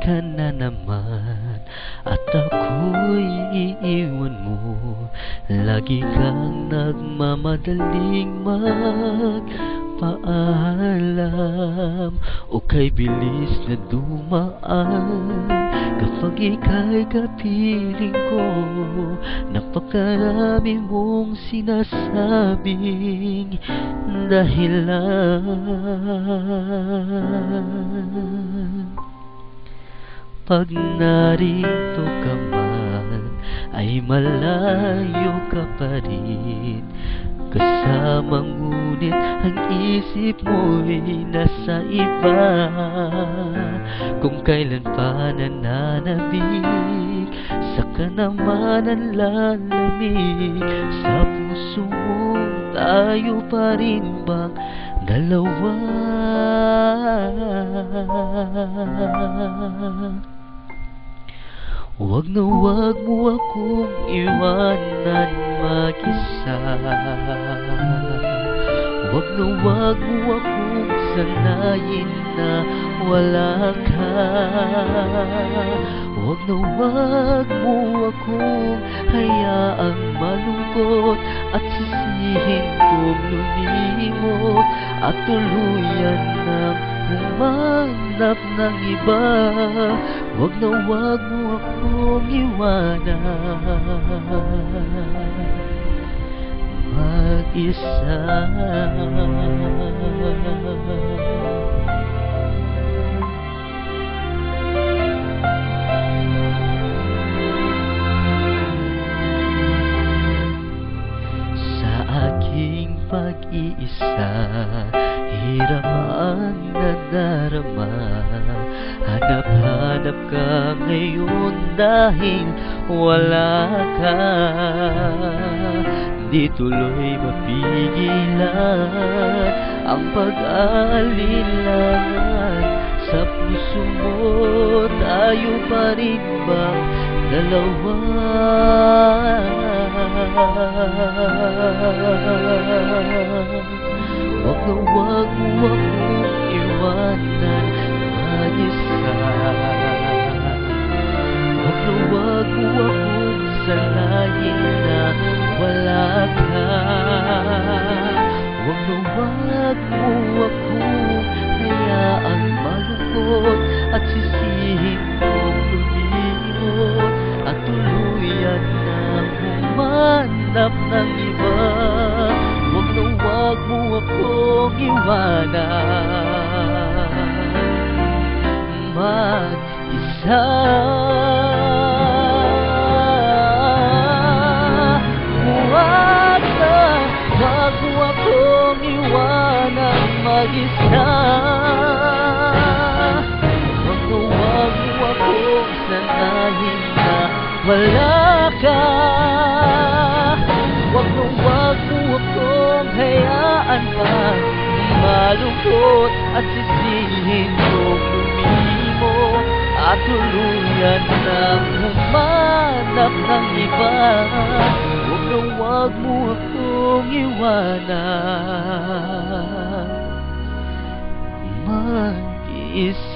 ka na naman at ako'y iiwan mo. Lagi kang nagmamadaling magpaalam o kay bilis na dumaan. Kapag ika'y kapiling ko, napakarami mong sinasabing dahilan. Pag narito ka man, ay malayo ka pa rin kasama, ngunit ang isip mo'y nasa iba. Kung kailan pa nananabik, saka naman ang lalamig sa puso mo. Tayo pa rin bang dalawa? Huwag na huwag mo akong iwanan mag-isa. Huwag na huwag mo akong sanayin na wala ka. Huwag na huwag mo akong hayaang malungkot at sisihin kong lumimot at tuluyan ng humanap ng iba. Huwag na huwag mo akong iwanan mag-isa. Sa aking pag-iisa, hirap ang nadarama. Hanap-hanap ka ngayon dahil wala ka. Di tuloy mapigilan ang pag-aalinlangan sa puso mo. Tayo pa rin bang dalawa? Huwag na huwag mo akong iwanan mag-isa. Huwag na huwag mo akong sanayin na wala ka. Huwag na huwag mo akong hayaang malungkot at sisihin kong lumimot at tuluyan na humanap ng iba. Huwag na huwag mo akong iwanan mag-isa. Huwag na huwag mo akong iwanan mag-isa. Huwag na huwag mo akong sanayin na wala ka. Huwag na huwag mo akong hayaan pa malungkot at sisihin kong lumimot at tuluyan na humanap ng iba. Huwag na huwag mo akong iwanan mag-isa.